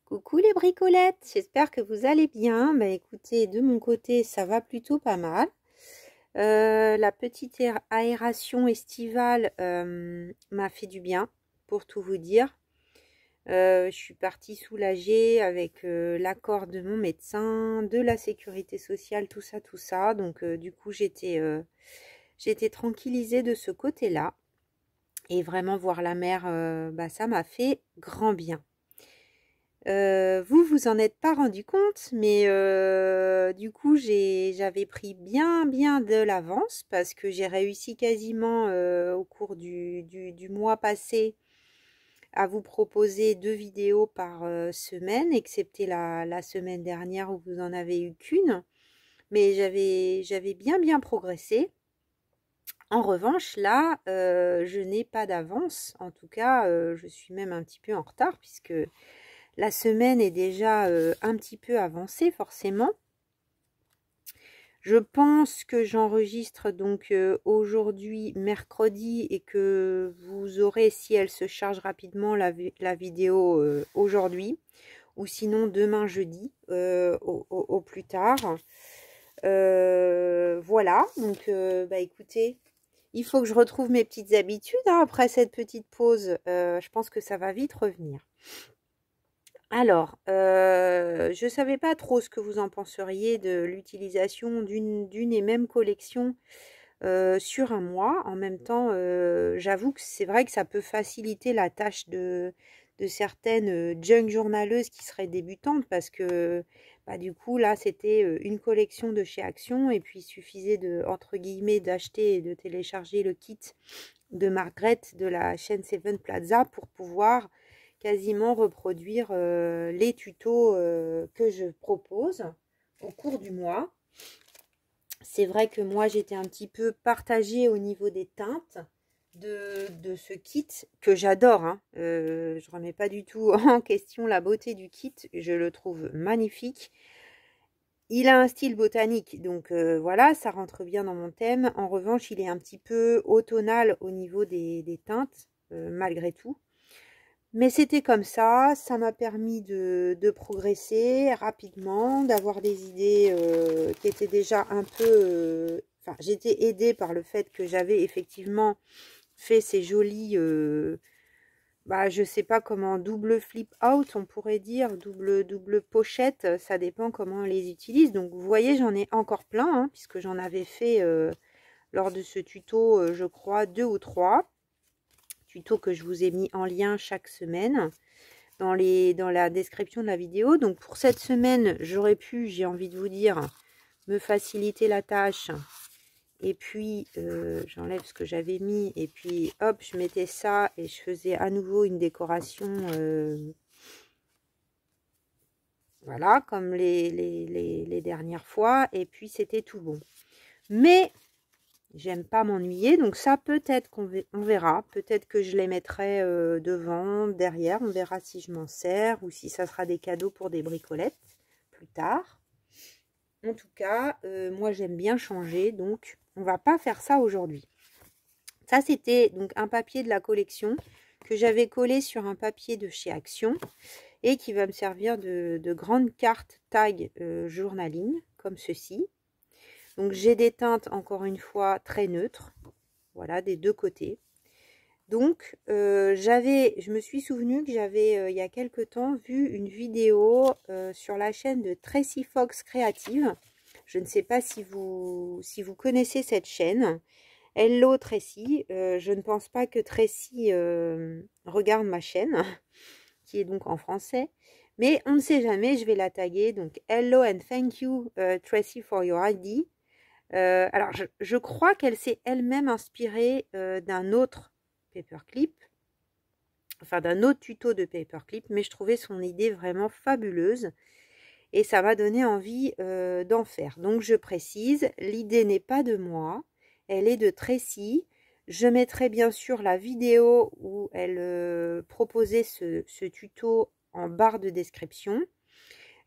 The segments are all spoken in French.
Coucou les bricolettes, j'espère que vous allez bien. Bah écoutez, de mon côté, ça va plutôt pas mal. La petite aération estivale m'a fait du bien, pour tout vous dire. Je suis partie soulagée avec l'accord de mon médecin, de la sécurité sociale, tout ça, tout ça. Donc du coup, j'étais tranquillisée de ce côté-là. Et vraiment voir la mer, bah, ça m'a fait grand bien. Vous en êtes pas rendu compte, mais du coup j'avais pris bien de l'avance parce que j'ai réussi quasiment au cours du mois passé à vous proposer 2 vidéos par semaine, excepté la semaine dernière où vous en avez eu qu'une. Mais j'avais bien progressé. En revanche, là, je n'ai pas d'avance. En tout cas, je suis même un petit peu en retard puisque la semaine est déjà un petit peu avancée, forcément. Je pense que j'enregistre donc aujourd'hui, mercredi, et que vous aurez, si elle se charge rapidement, la vidéo aujourd'hui, ou sinon demain jeudi, au plus tard. Voilà, donc bah écoutez, il faut que je retrouve mes petites habitudes hein, après cette petite pause. Je pense que ça va vite revenir. Alors, je ne savais pas trop ce que vous en penseriez de l'utilisation d'une et même collection sur un mois. En même temps, j'avoue que c'est vrai que ça peut faciliter la tâche de certaines junk journaleuses qui seraient débutantes parce que bah, du coup, là, c'était une collection de chez Action et puis il suffisait de, entre guillemets, d'acheter et de télécharger le kit de Margaret de la chaîne Seven Plaza pour pouvoir quasiment reproduire les tutos que je propose au cours du mois. C'est vrai que moi j'étais un petit peu partagée au niveau des teintes de ce kit que j'adore. Hein. Je remets pas du tout en question la beauté du kit, je le trouve magnifique. Il a un style botanique, donc voilà, ça rentre bien dans mon thème. En revanche, il est un petit peu automnal au niveau des teintes, malgré tout. Mais c'était comme ça m'a permis de progresser rapidement, d'avoir des idées qui étaient déjà un peu... Enfin, j'étais aidée par le fait que j'avais effectivement fait ces jolis... bah, je sais pas comment, double flip out, on pourrait dire, double pochette, ça dépend comment on les utilise. Donc, vous voyez, j'en ai encore plein, hein, puisque j'en avais fait lors de ce tuto, je crois, 2 ou 3. Tuto que je vous ai mis en lien chaque semaine dans la description de la vidéo. Donc pour cette semaine, j'aurais pu, j'ai envie de vous dire, me faciliter la tâche. Et puis j'enlève ce que j'avais mis et puis hop, je mettais ça et je faisais à nouveau une décoration voilà, comme les dernières fois. Et puis c'était tout bon. Mais j'aime pas m'ennuyer, donc ça peut-être qu'on verra, peut-être que je les mettrai devant, derrière, on verra si je m'en sers ou si ça sera des cadeaux pour des bricolettes plus tard. En tout cas, moi j'aime bien changer, donc on va pas faire ça aujourd'hui. Ça c'était donc un papier de la collection que j'avais collé sur un papier de chez Action et qui va me servir de grande carte tag journaling comme ceci. Donc j'ai des teintes encore une fois très neutres, voilà, des deux côtés. Donc je me suis souvenu que j'avais il y a quelque temps vu une vidéo sur la chaîne de Tracy Fox Creative. Je ne sais pas si vous connaissez cette chaîne. Hello Tracy, je ne pense pas que Tracy regarde ma chaîne, qui est donc en français. Mais on ne sait jamais, je vais la taguer. Donc hello and thank you Tracy for your ID. Alors, je crois qu'elle s'est elle-même inspirée d'un autre paperclip, enfin d'un autre tuto de paperclip, mais je trouvais son idée vraiment fabuleuse et ça m'a donné envie d'en faire. Donc, je précise, l'idée n'est pas de moi, elle est de Tracy. Je mettrai bien sûr la vidéo où elle proposait ce tuto en barre de description.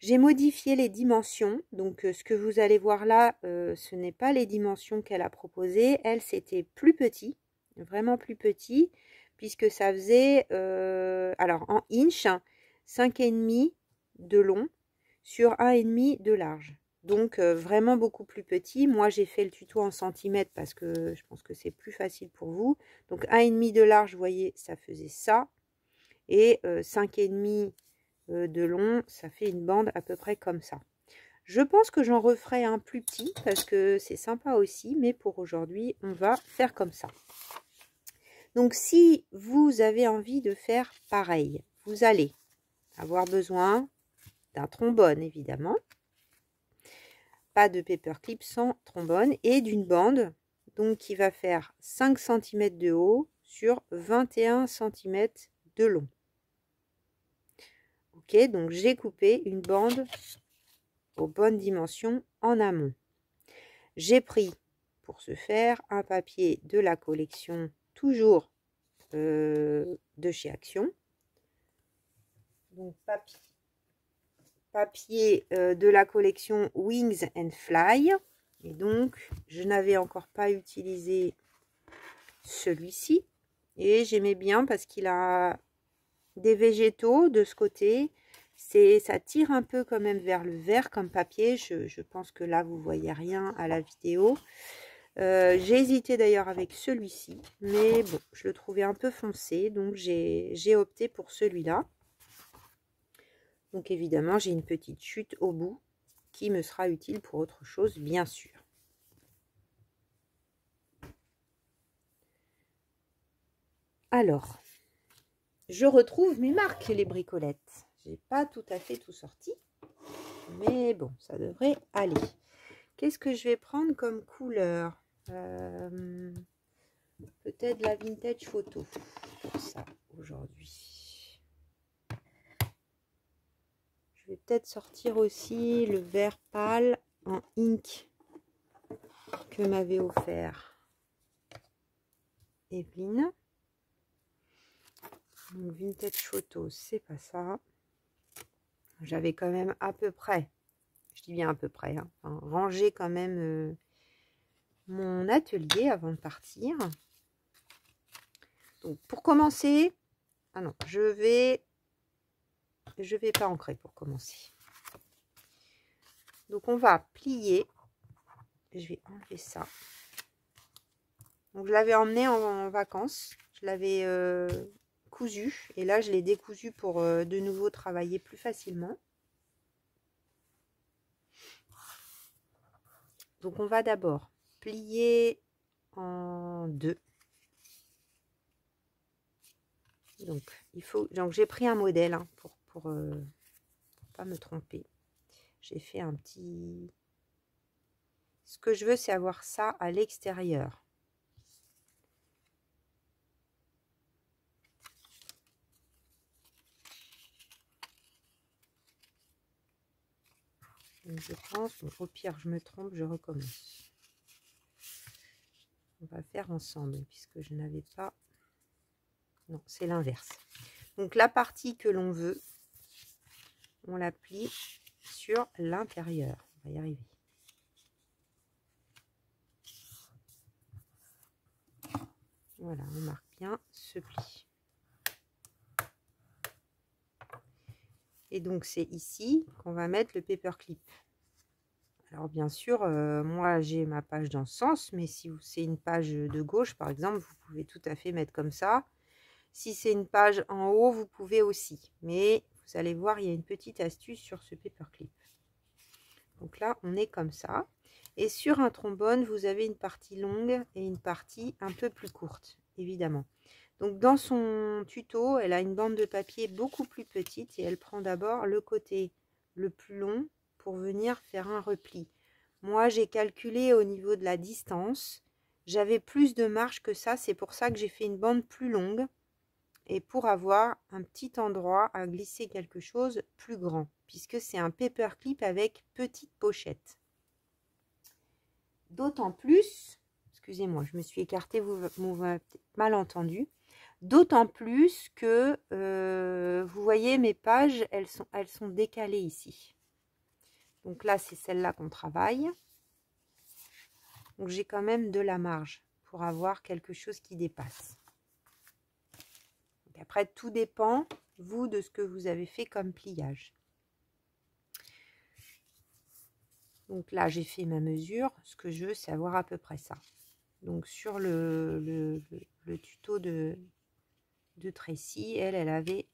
J'ai modifié les dimensions, donc ce que vous allez voir là, ce n'est pas les dimensions qu'elle a proposées. Elle, c'était plus petit, vraiment plus petit, puisque ça faisait, alors en inch, 5,5 de long sur 1,5 de large. Donc vraiment beaucoup plus petit. Moi j'ai fait le tuto en centimètres parce que je pense que c'est plus facile pour vous. Donc 1,5 de large, vous voyez, ça faisait ça. Et 5,5 de long, ça fait une bande à peu près comme ça. Je pense que j'en referai un plus petit parce que c'est sympa aussi. Mais pour aujourd'hui, on va faire comme ça. Donc si vous avez envie de faire pareil, vous allez avoir besoin d'un trombone évidemment. Pas de paperclip sans trombone et d'une bande donc qui va faire 5 cm de haut sur 21 cm de long. Ok, donc j'ai coupé une bande aux bonnes dimensions en amont. J'ai pris pour ce faire un papier de la collection toujours de chez Action. Donc papier de la collection Wings and Fly. Et donc, je n'avais encore pas utilisé celui-ci. Et j'aimais bien parce qu'il a des végétaux de ce côté. Ça tire un peu quand même vers le vert comme papier. Je pense que là, vous voyez rien à la vidéo. J'ai hésité d'ailleurs avec celui-ci. Mais bon, je le trouvais un peu foncé. Donc, j'ai opté pour celui-là. Donc évidemment, j'ai une petite chute au bout qui me sera utile pour autre chose, bien sûr. Alors, je retrouve mes marques, les bricolettes. J'ai pas tout à fait tout sorti, mais bon, ça devrait aller. Qu'est-ce que je vais prendre comme couleur? Peut-être la vintage photo pour ça aujourd'hui. Je vais peut-être sortir aussi le vert pâle en ink que m'avait offert Evelyne. Donc vintage photo, c'est pas ça. J'avais quand même à peu près, je dis bien à peu près, hein, enfin, rangé quand même mon atelier avant de partir. Donc pour commencer, ah non, je vais pas ancrer pour commencer. Donc on va plier. Je vais enlever ça. Donc je l'avais emmené en vacances. Je l'avais cousu et là je l'ai décousu pour de nouveau travailler plus facilement. Donc on va d'abord plier en deux. Donc il faut, donc j'ai pris un modèle hein, pour pas me tromper. J'ai fait un petit. Ce que je veux, c'est avoir ça à l'extérieur. Je pense, bon, au pire, je me trompe, je recommence. On va faire ensemble puisque je n'avais pas. Non, c'est l'inverse. Donc la partie que l'on veut, on la plie sur l'intérieur. On va y arriver. Voilà, on marque bien ce pli. Et donc c'est ici qu'on va mettre le paperclip. Alors bien sûr, moi j'ai ma page dans ce sens, mais si c'est une page de gauche par exemple, vous pouvez tout à fait mettre comme ça. Si c'est une page en haut, vous pouvez aussi. Mais vous allez voir, il y a une petite astuce sur ce paperclip. Donc là, on est comme ça. Et sur un trombone, vous avez une partie longue et une partie un peu plus courte, évidemment. Donc dans son tuto, elle a une bande de papier beaucoup plus petite et elle prend d'abord le côté le plus long pour venir faire un repli. Moi, j'ai calculé au niveau de la distance. J'avais plus de marge que ça, c'est pour ça que j'ai fait une bande plus longue. Et pour avoir un petit endroit à glisser quelque chose plus grand, puisque c'est un paperclip avec petite pochette. D'autant plus, excusez-moi, je me suis écartée, vous m'avez mal entendu. D'autant plus que, vous voyez, mes pages, elles sont décalées ici. Donc là, c'est celle-là qu'on travaille. Donc j'ai quand même de la marge pour avoir quelque chose qui dépasse. Donc après, tout dépend, vous, de ce que vous avez fait comme pliage. Donc là, j'ai fait ma mesure. Ce que je veux, c'est avoir à peu près ça. Donc sur le tuto de Tracy, elle avait...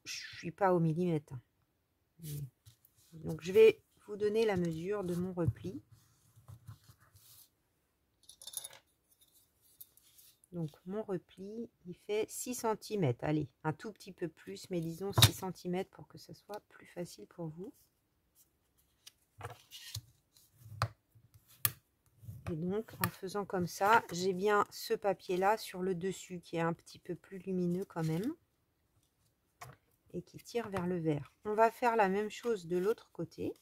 Je suis pas au millimètre. Donc je vais vous donner la mesure de mon repli. Donc mon repli, il fait 6 cm. Allez, un tout petit peu plus, mais disons 6 cm pour que ça soit plus facile pour vous. Et donc en faisant comme ça, j'ai bien ce papier là sur le dessus qui est un petit peu plus lumineux quand même. Et qui tire vers le vert. On va faire la même chose de l'autre côté.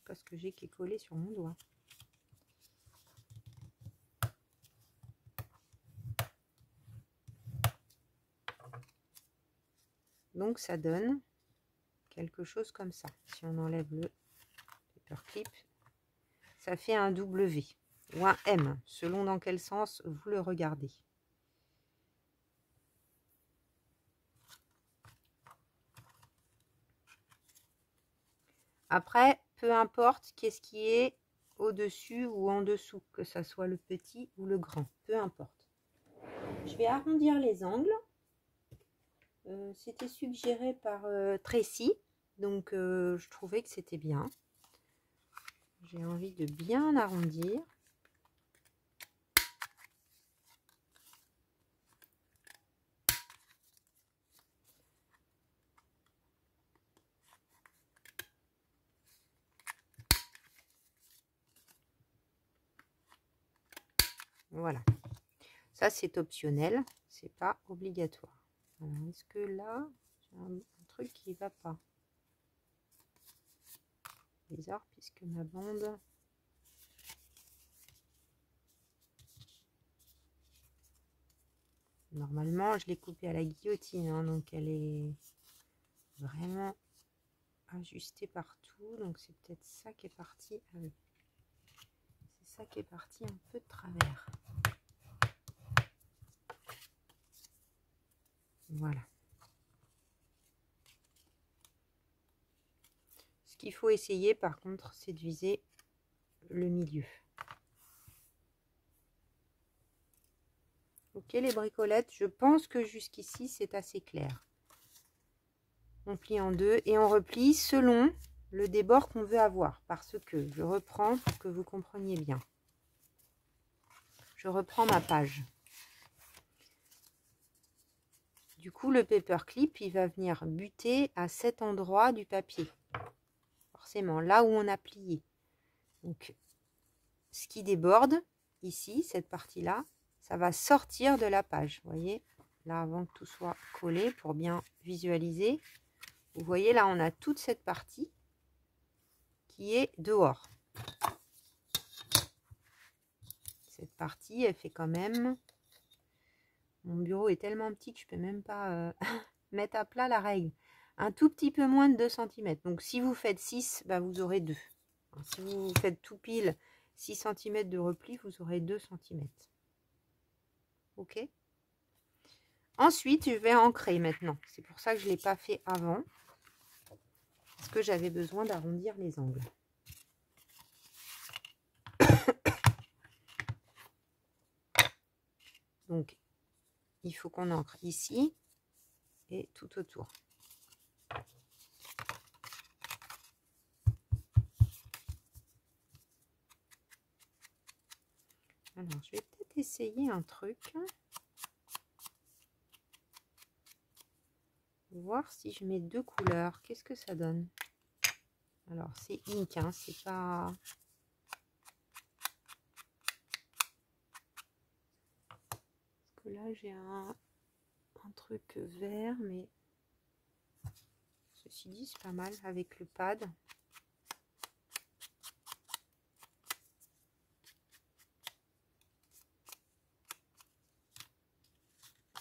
Parce que j'ai qui est collé sur mon doigt. Donc ça donne quelque chose comme ça. Si on enlève le paperclip, ça fait un W ou un M, selon dans quel sens vous le regardez. Après, peu importe qu'est-ce qui est au-dessus ou en dessous, que ça soit le petit ou le grand, peu importe. Je vais arrondir les angles. C'était suggéré par Tracy, donc je trouvais que c'était bien. J'ai envie de bien arrondir. Voilà. Ça, c'est optionnel. C'est pas obligatoire. Est-ce que là, j'ai un truc qui va pas? Bizarre, puisque ma bande... Normalement, je l'ai coupée à la guillotine, hein, donc elle est vraiment ajustée partout. Donc, c'est peut-être ça qui est parti. Ah oui. C'est ça qui est parti un peu de travers. Voilà. Ce qu'il faut essayer, par contre, c'est de viser le milieu. Ok, les bricolettes, je pense que jusqu'ici, c'est assez clair. On plie en deux et on replie selon le débord qu'on veut avoir. Parce que, je reprends pour que vous compreniez bien. Je reprends ma page. Du coup, le paperclip, il va venir buter à cet endroit du papier. Forcément, là où on a plié. Donc, ce qui déborde, ici, cette partie-là, ça va sortir de la page. Vous voyez, là, avant que tout soit collé, pour bien visualiser. Vous voyez, là, on a toute cette partie qui est dehors. Cette partie, elle fait quand même... Mon bureau est tellement petit que je ne peux même pas mettre à plat la règle. Un tout petit peu moins de 2 cm. Donc, si vous faites 6, bah, vous aurez 2. Si vous faites tout pile 6 cm de repli, vous aurez 2 cm. Ok. Ensuite, je vais ancrer maintenant. C'est pour ça que je ne l'ai pas fait avant. Parce que j'avais besoin d'arrondir les angles. Donc, il faut qu'on ancre ici et tout autour. Alors, je vais peut-être essayer un truc. Voir si je mets 2 couleurs. Qu'est-ce que ça donne? Alors, c'est ink, hein, c'est pas... Parce que là, j'ai un truc vert, mais... Ceci dit, c'est pas mal avec le pad.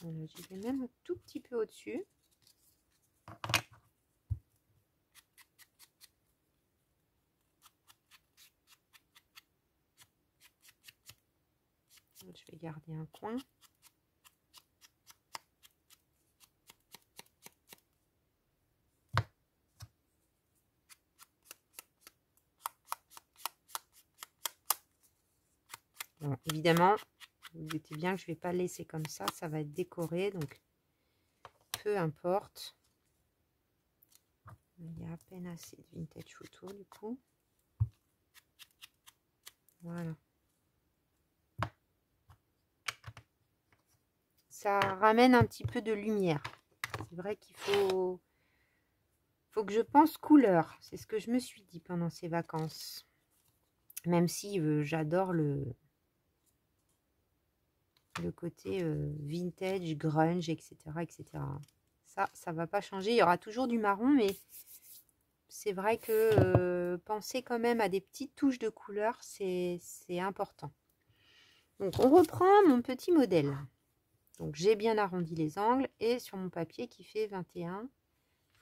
Voilà, j'y vais même un tout petit peu au-dessus. Je vais garder un coin. Bon, évidemment, vous doutez bien que je ne vais pas le laisser comme ça va être décoré, donc peu importe. Il y a à peine assez de vintage photo du coup. Voilà. Ça ramène un petit peu de lumière. C'est vrai qu'il faut que je pense couleur. C'est ce que je me suis dit pendant ces vacances. Même si j'adore le côté vintage, grunge, etc., etc. Ça va pas changer. Il y aura toujours du marron, mais c'est vrai que penser quand même à des petites touches de couleur, c'est important. Donc, on reprend mon petit modèle. Donc, j'ai bien arrondi les angles et sur mon papier qui fait 21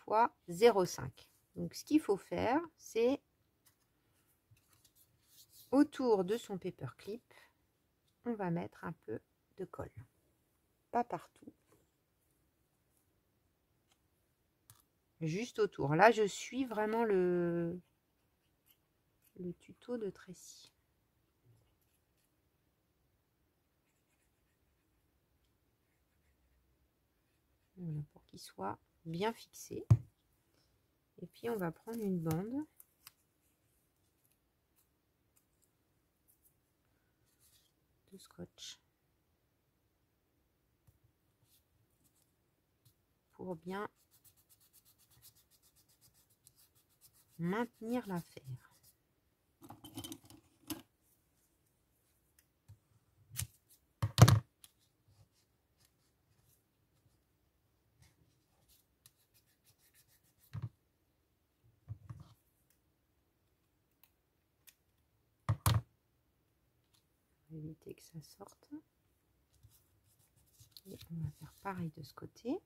x 0,5. Donc, ce qu'il faut faire, c'est autour de son paperclip, on va mettre un peu de colle. Pas partout. Juste autour. Là, je suis vraiment le tuto de Tracy. Voilà, pour qu'il soit bien fixé. Et puis, on va prendre une bande. De scotch. Pour bien maintenir l'affaire. Éviter que ça sorte. Et on va faire pareil de ce côté.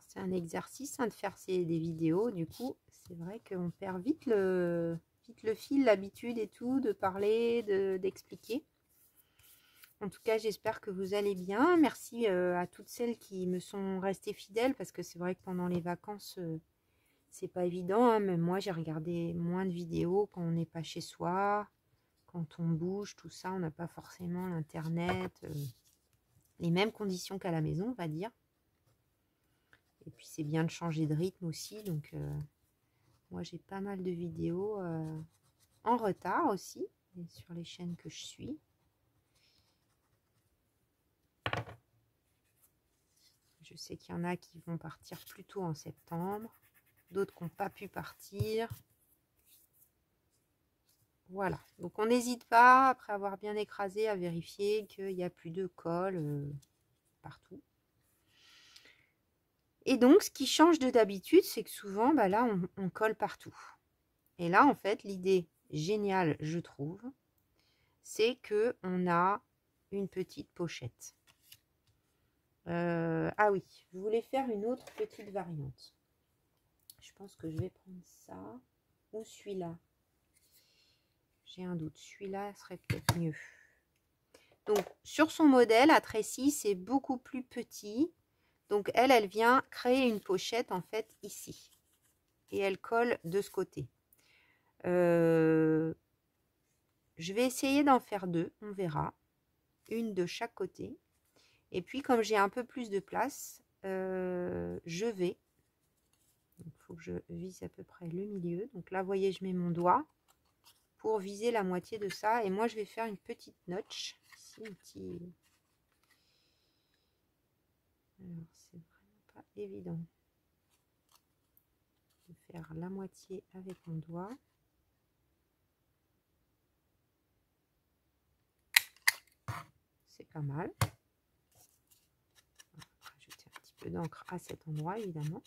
C'est un exercice de faire des vidéos. Du coup, c'est vrai qu'on perd vite le fil, l'habitude et tout, de parler, d'expliquer. En tout cas, j'espère que vous allez bien. Merci à toutes celles qui me sont restées fidèles, parce que c'est vrai que pendant les vacances, c'est pas évident. Hein. Même moi, j'ai regardé moins de vidéos quand on n'est pas chez soi, quand on bouge, tout ça. On n'a pas forcément l'internet, les mêmes conditions qu'à la maison, on va dire. Et puis c'est bien de changer de rythme aussi, donc moi j'ai pas mal de vidéos en retard aussi, sur les chaînes que je suis. Je sais qu'il y en a qui vont partir plus tôt en septembre, d'autres qui n'ont pas pu partir. Voilà, donc on n'hésite pas, après avoir bien écrasé, à vérifier qu'il n'y a plus de colle partout. Et donc, ce qui change de d'habitude, c'est que souvent, bah là, on colle partout. Et là, en fait, l'idée géniale, je trouve, c'est que on a une petite pochette. Ah oui, je voulais faire une autre petite variante. Je pense que je vais prendre ça ou celui-là. J'ai un doute. Celui-là serait peut-être mieux. Donc, sur son modèle, à Tracy, c'est beaucoup plus petit. Donc, elle vient créer une pochette, en fait, ici. Et elle colle de ce côté. Je vais essayer d'en faire deux, on verra. Une de chaque côté. Et puis, comme j'ai un peu plus de place, je vais... Il faut que je vise à peu près le milieu. Donc là, vous voyez, je mets mon doigt pour viser la moitié de ça. Et moi, je vais faire une petite notch. Ici, un petit... Alors, c'est vraiment pas évident de faire la moitié avec mon doigt. C'est pas mal. On va rajouter un petit peu d'encre à cet endroit, évidemment.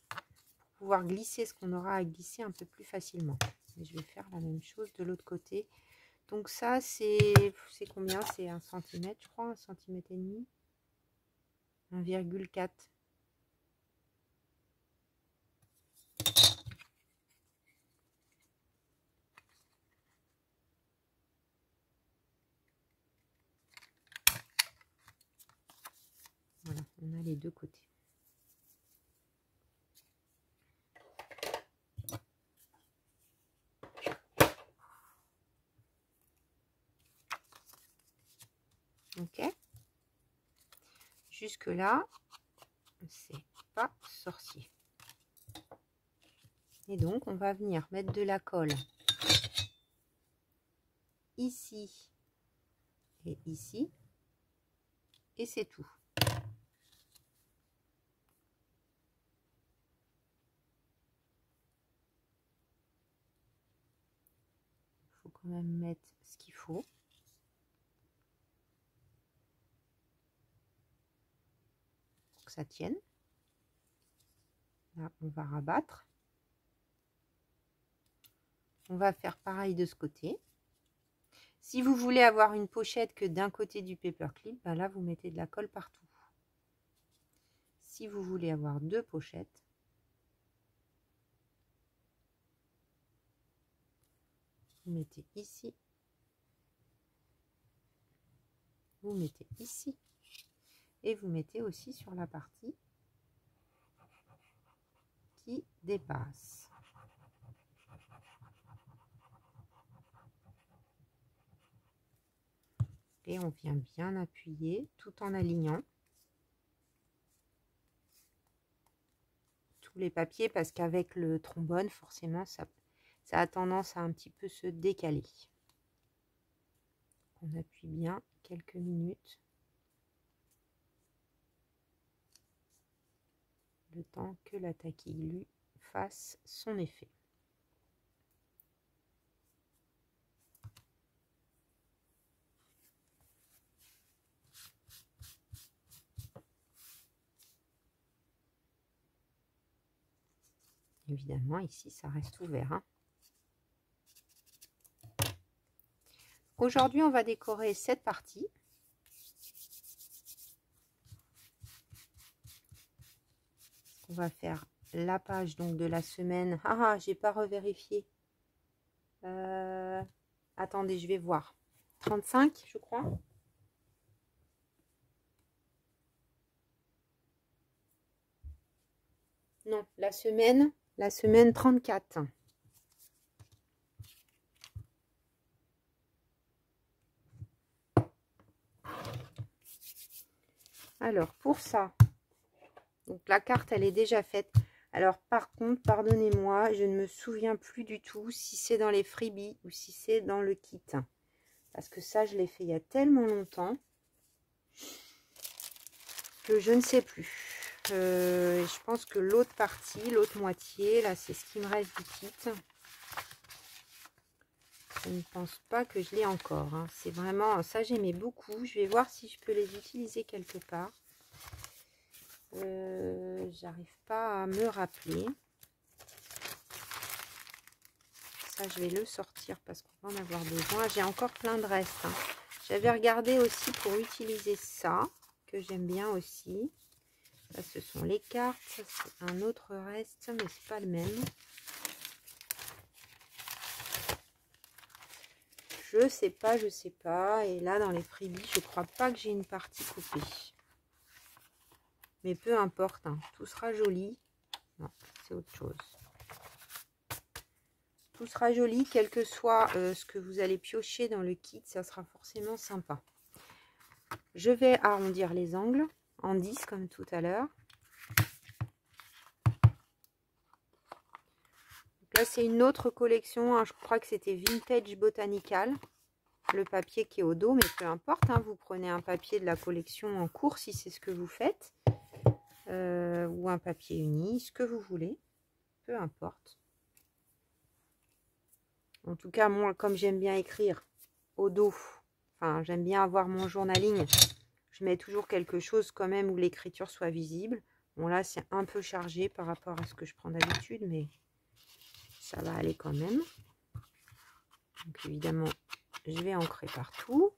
Pour pouvoir glisser ce qu'on aura à glisser un peu plus facilement. Et je vais faire la même chose de l'autre côté. Donc ça, c'est combien? C'est 1 cm, je crois, 1,5 cm. 1,4. On a les deux côtés. Ok. Jusque là, c'est pas sorcier. Et donc, on va venir mettre de la colle ici et ici. Et c'est tout. Il faut quand même mettre ce qu'il faut. Pour que ça tienne. Là, on va rabattre. On va faire pareil de ce côté. Si vous voulez avoir une pochette que d'un côté du paperclip, ben là, vous mettez de la colle partout. Si vous voulez avoir deux pochettes, vous mettez ici. Vous mettez ici. Et vous mettez aussi sur la partie qui dépasse. Et on vient bien appuyer tout en alignant tous les papiers parce qu'avec le trombone, forcément, ça a tendance à un petit peu se décaler. On appuie bien quelques minutes. Le temps que la taquille lui fasse son effet. Évidemment, ici, ça reste ouvert, hein. Aujourd'hui, on va décorer cette partie. On va faire la page donc de la semaine. Ah, j'ai pas revérifié. Attendez, je vais voir. 35, je crois. Non, la semaine 34. Alors, pour ça, donc la carte, elle est déjà faite. Alors, par contre, pardonnez-moi, je ne me souviens plus du tout si c'est dans les freebies ou si c'est dans le kit. Parce que ça, je l'ai fait il y a tellement longtemps que je ne sais plus. Je pense que l'autre partie, l'autre moitié, là, c'est ce qui me reste du kit. Je ne pense pas que je l'ai encore, hein. C'est vraiment, ça j'aimais beaucoup. Je vais voir si je peux les utiliser quelque part. J'arrive pas à me rappeler. Ça, je vais le sortir parce qu'on va en avoir besoin. J'ai encore plein de restes, hein. J'avais regardé aussi pour utiliser ça, que j'aime bien aussi. Ça, ce sont les cartes. Ça, c'est un autre reste, mais c'est pas le même. Je sais pas, je sais pas. Et là, dans les freebies, je crois pas que j'ai une partie coupée. Mais peu importe, hein, tout sera joli. Non, c'est autre chose. Tout sera joli, quel que soit ce que vous allez piocher dans le kit, ça sera forcément sympa. Je vais arrondir les angles en 10 comme tout à l'heure. Là, c'est une autre collection, hein, je crois que c'était Vintage Botanical. Le papier qui est au dos, mais peu importe, hein, vous prenez un papier de la collection en cours si c'est ce que vous faites. Ou un papier uni, ce que vous voulez, peu importe. En tout cas, moi, comme j'aime bien écrire au dos, enfin, j'aime bien avoir mon journaling, je mets toujours quelque chose quand même où l'écriture soit visible. Bon, là, c'est un peu chargé par rapport à ce que je prends d'habitude, mais ça va aller quand même. Donc, évidemment, je vais ancrer partout.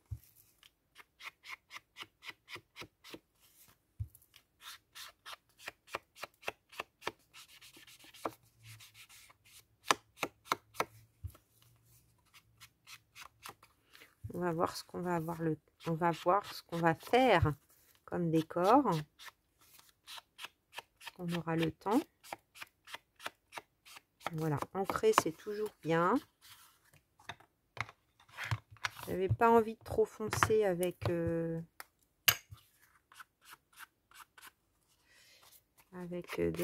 On va voir ce qu'on va avoir on va voir ce qu'on va faire comme décor. lorsqu'on aura le temps. Voilà, ancrer, c'est toujours bien. J'avais pas envie de trop foncer avec de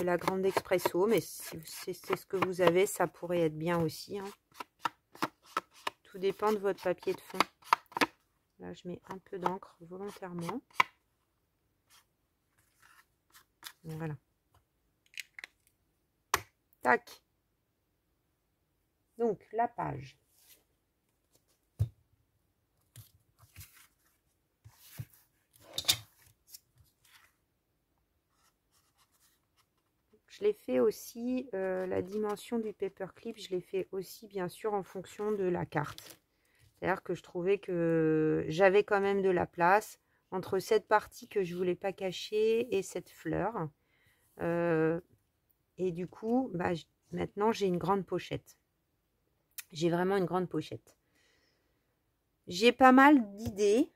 la grande expresso, mais si c'est ce que vous avez, ça pourrait être bien aussi, hein. Tout dépend de votre papier de fond. Là, je mets un peu d'encre volontairement. Voilà. Tac. Donc, la page. Je l'ai fait aussi, la dimension du paperclip, je l'ai fait aussi bien sûr en fonction de la carte. C'est-à-dire que je trouvais que j'avais quand même de la place entre cette partie que je voulais pas cacher et cette fleur. Et du coup, bah, maintenant j'ai une grande pochette. J'ai vraiment une grande pochette. J'ai pas mal d'idées.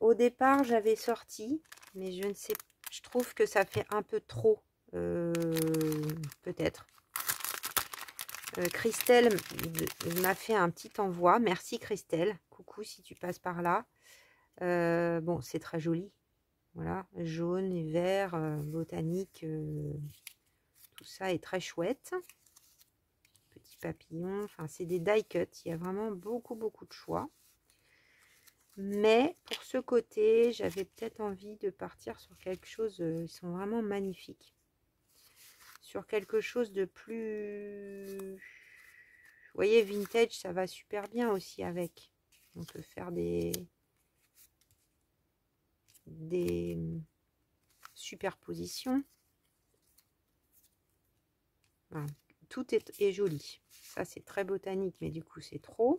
Au départ, j'avais sorti, mais je ne sais pas. Je trouve que ça fait un peu trop, peut-être. Christelle m'a fait un petit envoi. Merci Christelle. Coucou si tu passes par là. Bon, c'est très joli. Voilà, jaune et vert, botanique. Tout ça est très chouette. Petit papillon. Enfin, c'est des die cut. Il y a vraiment beaucoup de choix. Mais pour ce côté, j'avais peut-être envie de partir sur quelque chose, ils sont vraiment magnifiques. Sur quelque chose de plus... Vous voyez, vintage, ça va super bien aussi avec. On peut faire des superpositions. Voilà. Tout est joli. Ça, c'est très botanique, mais du coup, c'est trop.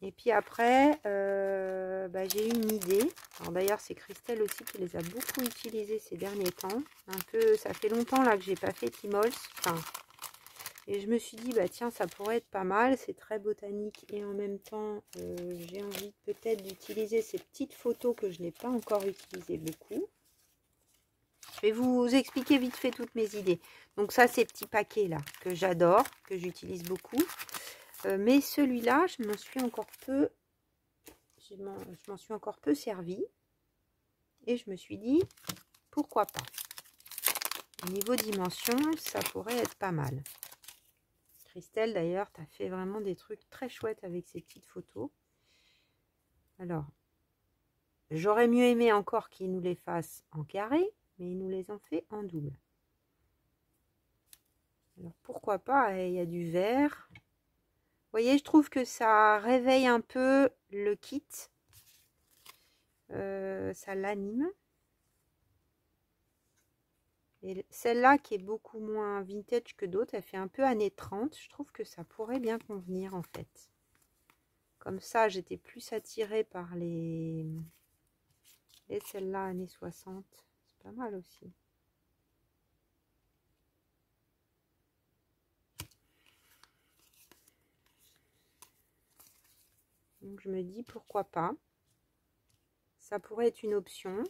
Et puis après, bah, j'ai eu une idée. Alors d'ailleurs, c'est Christelle aussi qui les a beaucoup utilisées ces derniers temps. Un peu, ça fait longtemps là que j'ai pas fait Timols. Enfin, et je me suis dit, bah tiens, ça pourrait être pas mal. C'est très botanique et en même temps, j'ai envie peut-être d'utiliser ces petites photos que je n'ai pas encore utilisées beaucoup. Je vais vous expliquer vite fait toutes mes idées. Donc ça, ces petits paquets là que j'adore, que j'utilise beaucoup. Mais celui-là, je m'en suis encore peu servi. Et je me suis dit, pourquoi pas. Au niveau dimension, ça pourrait être pas mal. Christelle, d'ailleurs, tu as fait vraiment des trucs très chouettes avec ces petites photos. Alors, j'aurais mieux aimé encore qu'ils nous les fassent en carré, mais ils nous les ont fait en double. Alors, pourquoi pas, il y a du vert. Vous voyez, je trouve que ça réveille un peu le kit. Ça l'anime. Et celle-là qui est beaucoup moins vintage que d'autres, elle fait un peu années 30. Je trouve que ça pourrait bien convenir en fait. Comme ça, j'étais plus attirée par les... Et celle-là, années 60. C'est pas mal aussi. Donc je me dis pourquoi pas. Ça pourrait être une option.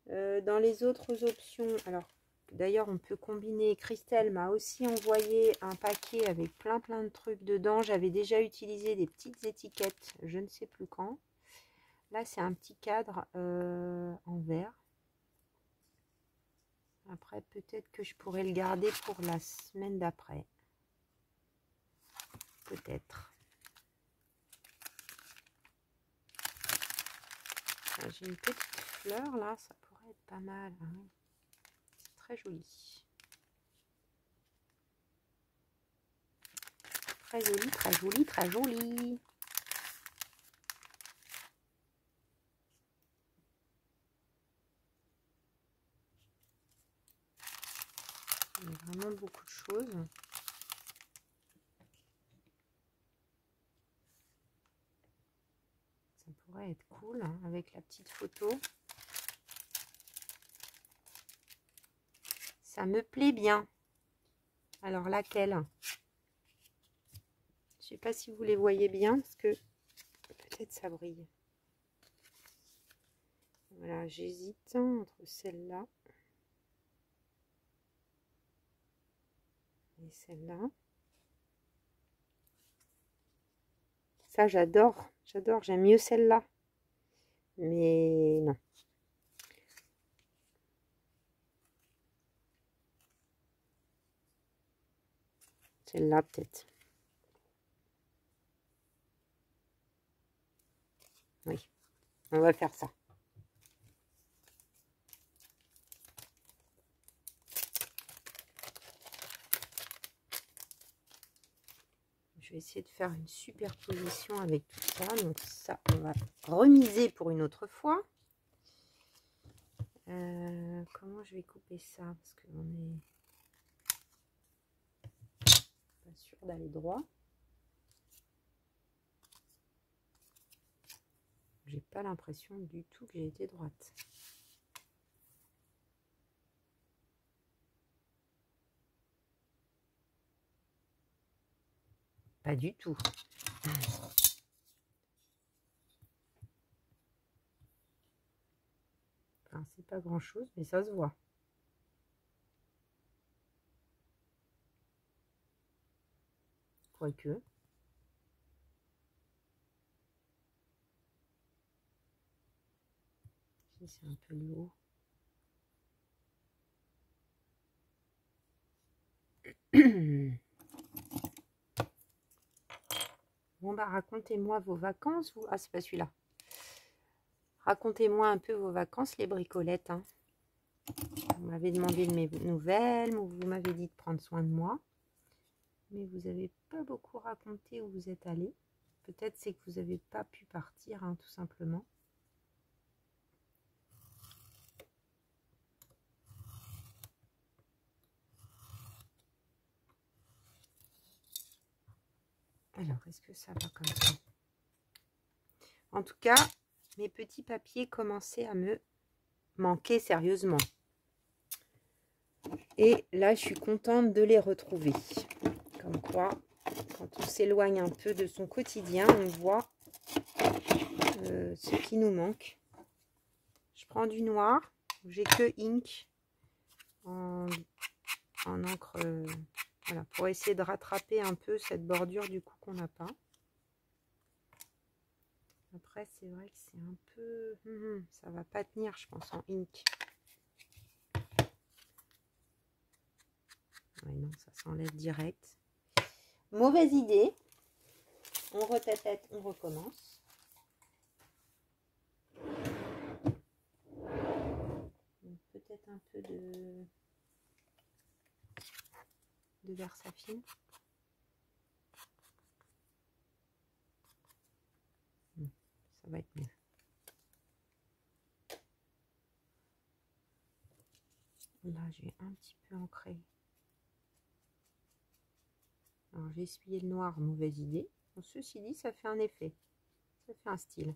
Dans les autres options, alors d'ailleurs on peut combiner. Christelle m'a aussi envoyé un paquet avec plein de trucs dedans. J'avais déjà utilisé des petites étiquettes, je ne sais plus quand. Là c'est un petit cadre en verre. Après peut-être que je pourrais le garder pour la semaine d'après. Peut-être. J'ai une petite fleur là, ça pourrait être pas mal. Hein. C'est très joli. Très joli, très joli, très joli. Il y a vraiment beaucoup de choses. Ça pourrait être cool hein, avec la petite photo. Ça me plaît bien. Alors laquelle? Je sais pas si vous les voyez bien parce que peut-être ça brille. Voilà, j'hésite entre celle-là et celle-là. Ça, j'adore. J'adore. J'aime mieux celle-là. Mais non. Celle-là, peut-être. Oui. On va faire ça. Je vais essayer de faire une superposition avec tout ça. Donc ça, on va remiser pour une autre fois. Comment je vais couper ça? Parce qu'on est pas sûr d'aller droit. J'ai pas l'impression du tout que j'ai été droite. Pas du tout. Enfin, c'est pas grand chose, mais ça se voit. Quoique. C'est un peu lourd. Bon bah racontez-moi vos vacances. Vous... Ah, c'est pas celui-là. Racontez-moi un peu vos vacances, les bricolettes. Hein. Vous m'avez demandé de mes nouvelles, vous m'avez dit de prendre soin de moi. Mais vous n'avez pas beaucoup raconté où vous êtes allé. Peut-être c'est que vous n'avez pas pu partir, hein, tout simplement. Alors, est-ce que ça va comme ça? En tout cas, mes petits papiers commençaient à me manquer sérieusement. Et là, je suis contente de les retrouver. Comme quoi, quand on s'éloigne un peu de son quotidien, on voit ce qui nous manque. Je prends du noir. J'ai que ink en encre, voilà, pour essayer de rattraper un peu cette bordure du coup qu'on n'a pas. Après, c'est vrai que c'est un peu... ça va pas tenir, je pense, en ink. Ouais, non, ça s'enlève direct. Mauvaise idée. On retapette, on recommence. Peut-être un peu de Versafine. Ça va être mieux. Là, j'ai un petit peu ancré. Alors, j'ai essuyé le noir, mauvaise idée. Bon, ceci dit, ça fait un effet. Ça fait un style.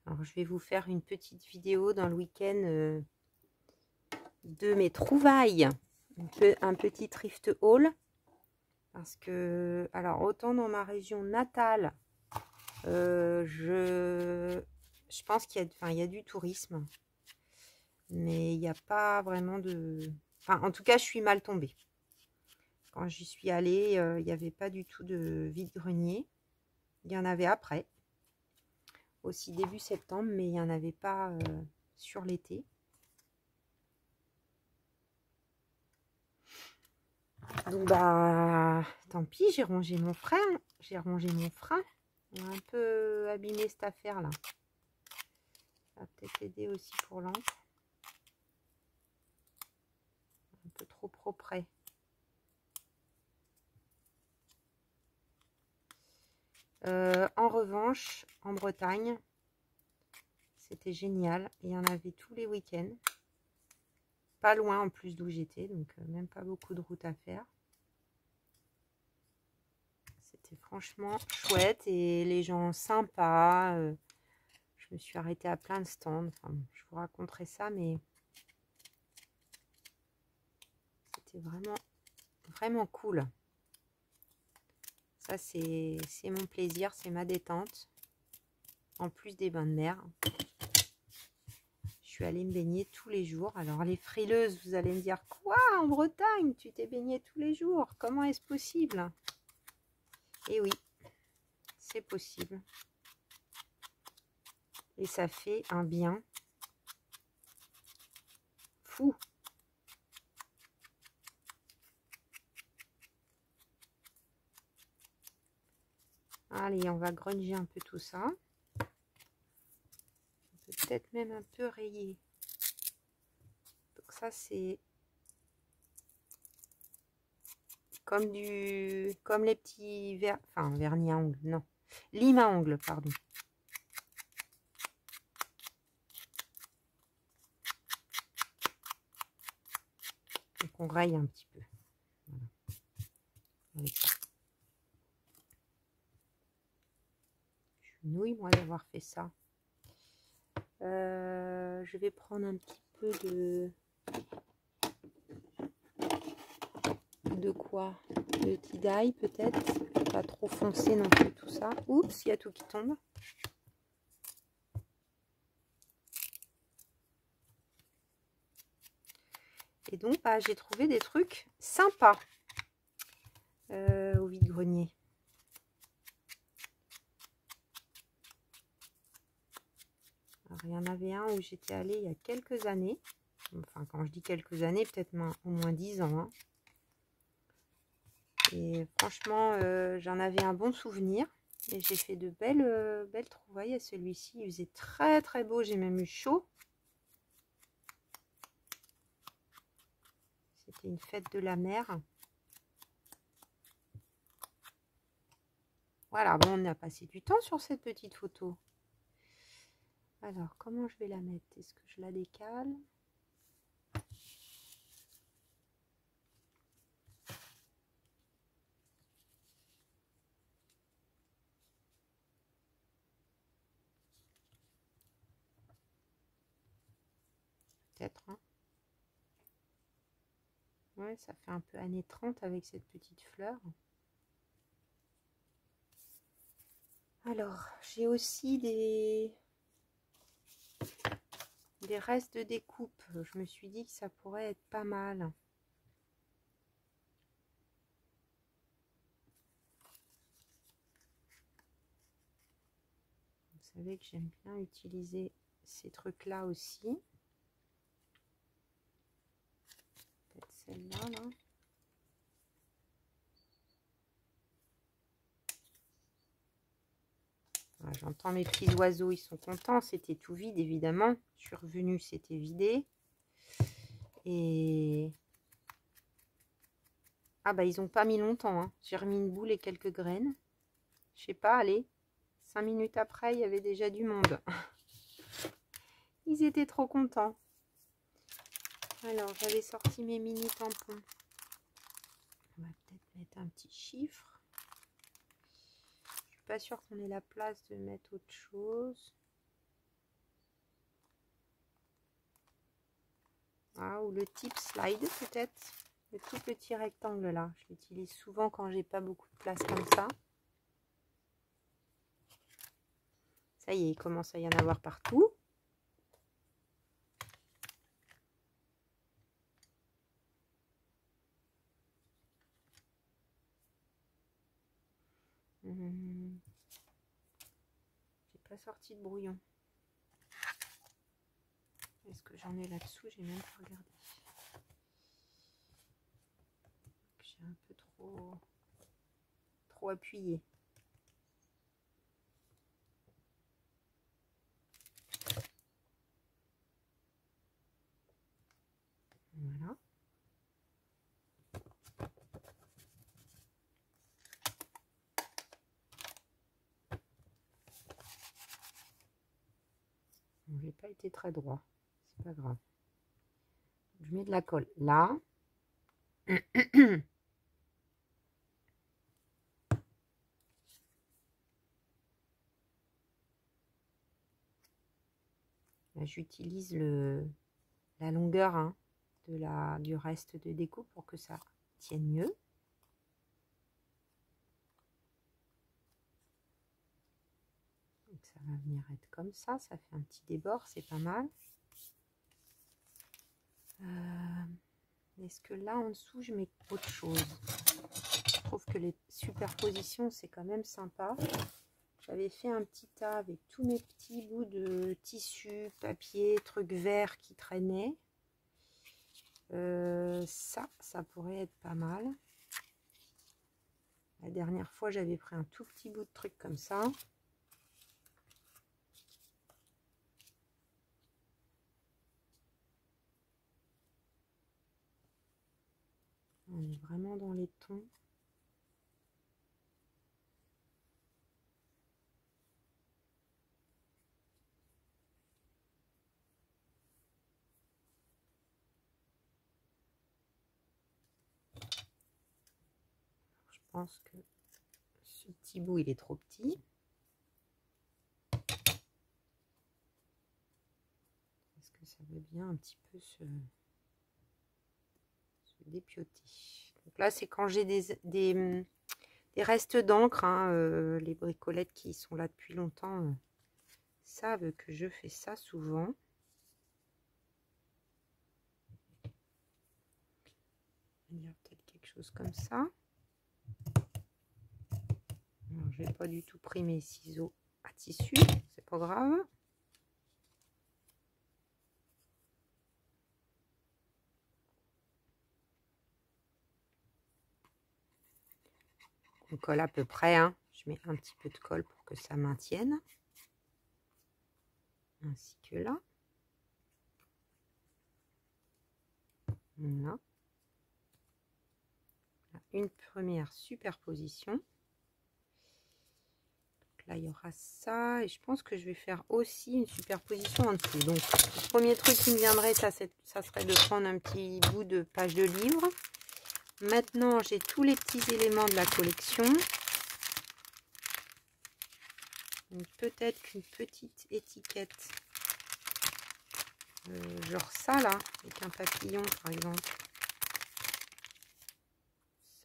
Alors, je vais vous faire une petite vidéo dans le week-end de mes trouvailles. Un petit thrift haul. Parce que, alors, autant dans ma région natale, je pense qu'il y a du tourisme. Mais il n'y a pas vraiment de... Enfin, en tout cas, je suis mal tombée. Quand j'y suis allée, il n'y avait pas du tout de vide-grenier. Il y en avait après. Aussi début septembre, mais il n'y en avait pas sur l'été. Donc bah tant pis, j'ai rongé mon frein. On a un peu abîmé cette affaire là. Ça va peut-être aider aussi pour l'encre. Un peu trop propre. En revanche, en Bretagne, c'était génial. Il y en avait tous les week-ends. Pas loin en plus d'où j'étais, donc même pas beaucoup de route à faire. C'était franchement chouette et les gens sympas. Je me suis arrêtée à plein de stands. Enfin, je vous raconterai ça, mais c'était vraiment cool. Ça, c'est mon plaisir, c'est ma détente. En plus des bains de mer. Je suis allée me baigner tous les jours. Alors, les frileuses, vous allez me dire, quoi, en Bretagne, tu t'es baigné tous les jours? Comment est-ce possible? Eh oui, c'est possible. Et ça fait un bien fou. Allez, on va grunger un peu tout ça. On peut peut-être même un peu rayer. Donc ça, c'est comme les petits vernis à ongles, non. Lime à ongles, pardon. Donc on raye un petit peu. Voilà. Avec ça. Je suis nouille, moi, d'avoir fait ça. Je vais prendre un petit peu de quoi? De tie-dye peut-être. Pas trop foncé non plus tout ça. Oups, il y a tout qui tombe. Et donc, bah, j'ai trouvé des trucs sympas au vide-grenier. Alors, il y en avait un où j'étais allée il y a quelques années. Enfin, quand je dis quelques années, peut-être au moins 10 ans. Hein. Et franchement, j'en avais un bon souvenir. Et j'ai fait de belles trouvailles à celui-ci. Il faisait très très beau. J'ai même eu chaud. C'était une fête de la mer. Voilà, bon, on a passé du temps sur cette petite photo. Alors, comment je vais la mettre? Est-ce que je la décale? Peut-être, hein. Ouais, ça fait un peu années 30 avec cette petite fleur. Alors, j'ai aussi des restes de découpe. Je me suis dit que ça pourrait être pas mal. Vous savez que j'aime bien utiliser ces trucs-là aussi. Peut-être celle-là, là. Voilà, j'entends mes petits oiseaux, ils sont contents. C'était tout vide, évidemment. Je suis revenue, c'était vidé. Et... ah bah, ils n'ont pas mis longtemps. Hein. J'ai remis une boule et quelques graines. Je sais pas, allez. 5 minutes après, il y avait déjà du monde. Ils étaient trop contents. Alors, j'avais sorti mes mini tampons. On va peut-être mettre un petit chiffre. Je suis pas sûre qu'on ait la place de mettre autre chose. Ah, ou le type slide peut-être. Le tout petit rectangle là. Je l'utilise souvent quand j'ai pas beaucoup de place comme ça. Ça y est, il commence à y en avoir partout. J'ai pas sorti de brouillon. Est-ce que j'en ai là-dessous? J'ai même pas regardé. J'ai un peu trop appuyé. Voilà. J'ai pas été très droit, c'est pas grave. Je mets de la colle là. Là, j'utilise la longueur hein, du reste de déco pour que ça tienne mieux. Donc, ça va venir être comme ça fait un petit débord, c'est pas mal. Est-ce que là en dessous je mets autre chose? Je trouve que les superpositions c'est quand même sympa. J'avais fait un petit tas avec tous mes petits bouts de tissu, papier, trucs verts qui traînaient. Ça pourrait être pas mal. La dernière fois j'avais pris un tout petit bout de truc comme ça. On est vraiment dans les tons. Je pense que ce petit bout il est trop petit. Est-ce que ça veut bien un petit peu se dépioter? Donc là c'est quand j'ai des restes d'encre, hein, les bricolettes qui sont là depuis longtemps savent que je fais ça souvent. On va dire peut-être quelque chose comme ça. Je n'ai pas du tout pris mes ciseaux à tissu, c'est pas grave. On colle à peu près, hein. Je mets un petit peu de colle pour que ça maintienne. Ainsi que là. Voilà. Une première superposition. Donc là, il y aura ça. Et je pense que je vais faire aussi une superposition en dessous. Donc, le premier truc qui me viendrait, ça serait de prendre un petit bout de page de livre. Maintenant, j'ai tous les petits éléments de la collection. Peut-être qu'une petite étiquette, genre ça là, avec un papillon par exemple,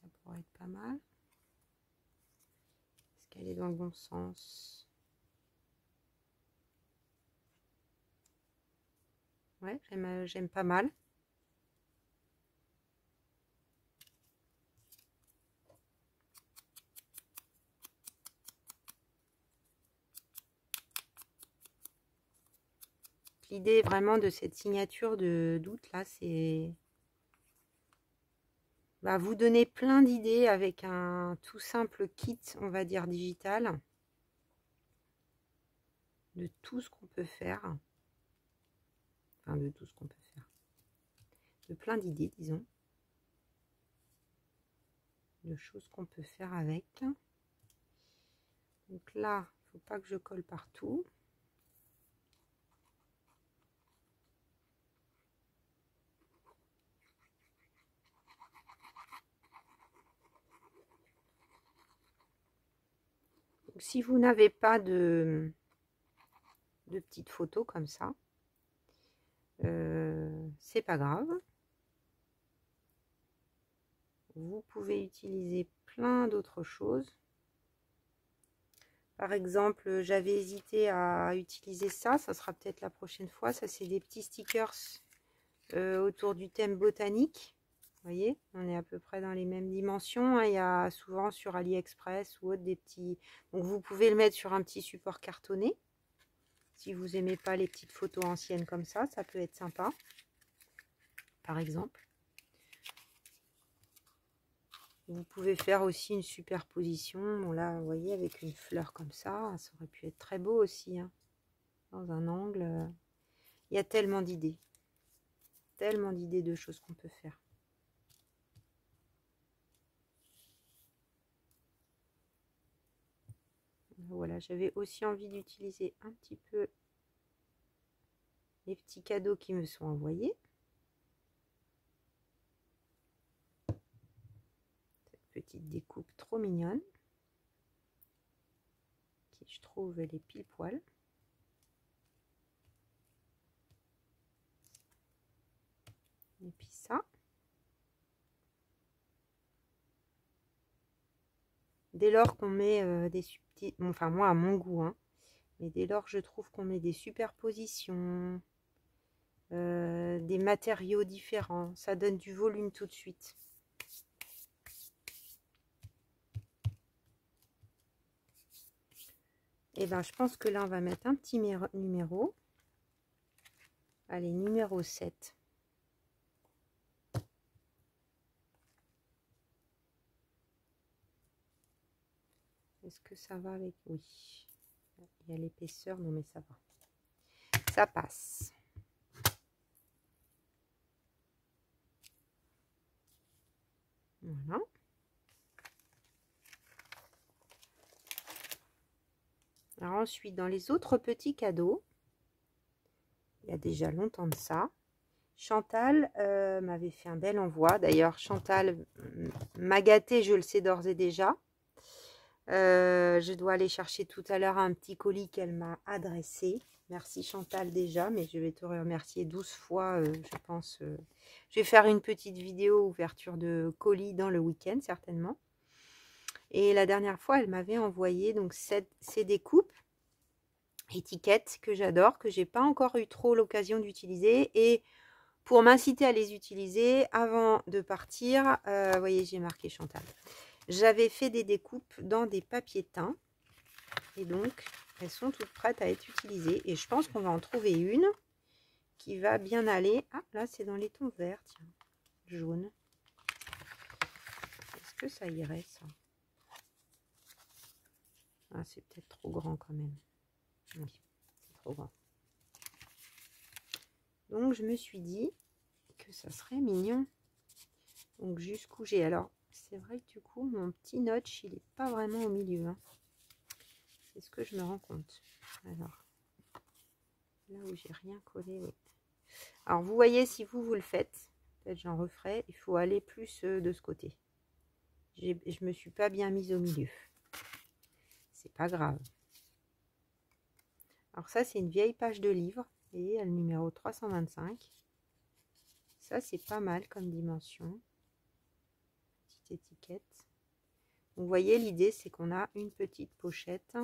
ça pourrait être pas mal. Est-ce qu'elle est dans le bon sens? Ouais, j'aime pas mal. L'idée vraiment de cette signature d'août là, c'est vous donner plein d'idées avec un tout simple kit, on va dire digital, de tout ce qu'on peut faire. Enfin, de tout ce qu'on peut faire. De plein d'idées, disons. De choses qu'on peut faire avec. Donc là, il ne faut pas que je colle partout. Donc, si vous n'avez pas de petites photos comme ça, c'est pas grave. Vous pouvez utiliser plein d'autres choses. Par exemple, j'avais hésité à utiliser ça sera peut-être la prochaine fois. Ça, c'est des petits stickers autour du thème botanique. Vous voyez, on est à peu près dans les mêmes dimensions. Hein. Il y a souvent sur AliExpress ou autre des petits... Donc, vous pouvez le mettre sur un petit support cartonné. Si vous n'aimez pas les petites photos anciennes comme ça peut être sympa. Par exemple. Vous pouvez faire aussi une superposition. Bon là, vous voyez, avec une fleur comme ça aurait pu être très beau aussi. Hein. Dans un angle. Il y a tellement d'idées. Tellement d'idées de choses qu'on peut faire. Voilà, j'avais aussi envie d'utiliser un petit peu les petits cadeaux qui me sont envoyés. Cette petite découpe trop mignonne. Qui, je trouve, elle est pile poil. Et puis ça. Dès lors qu'on met des subtils, enfin moi à mon goût, hein, mais dès lors je trouve qu'on met des superpositions, des matériaux différents, ça donne du volume tout de suite. Et ben je pense que là on va mettre un petit numéro. Allez, numéro 7. Est-ce que ça va avec... Oui. Il y a l'épaisseur, non mais ça va. Ça passe. Voilà. Alors ensuite, dans les autres petits cadeaux, il y a déjà longtemps de ça, Chantal m'avait fait un bel envoi. D'ailleurs, Chantal m'a gâtée, je le sais d'ores et déjà. Je dois aller chercher tout à l'heure un petit colis qu'elle m'a adressé. Merci Chantal déjà, mais je vais te remercier 12 fois, je pense. Je vais faire une petite vidéo ouverture de colis dans le week-end, certainement. Et la dernière fois, elle m'avait envoyé donc ces découpes, étiquettes que j'adore, que j'ai pas encore eu trop l'occasion d'utiliser. Et pour m'inciter à les utiliser, avant de partir, vous voyez, j'ai marqué Chantal. J'avais fait des découpes dans des papiers teints. Et donc, elles sont toutes prêtes à être utilisées. Et je pense qu'on va en trouver une qui va bien aller. Ah, là, c'est dans les tons verts, tiens, jaune. Est-ce que ça irait, ça? Ah, c'est peut-être trop grand quand même. Oui, c'est trop grand. Donc, je me suis dit que ça serait mignon. Donc, jusqu'où j'ai... Alors, c'est vrai que du coup, mon petit notch, il n'est pas vraiment au milieu. Hein. C'est ce que je me rends compte. Alors, là où j'ai rien collé, oui. Alors, vous voyez, si vous le faites, peut-être j'en referai, il faut aller plus de ce côté. Je me suis pas bien mise au milieu. C'est pas grave. Alors ça, c'est une vieille page de livre. Et le numéro 325. Ça, c'est pas mal comme dimension. Petite étiquette. Vous voyez, l'idée, c'est qu'on a une petite pochette.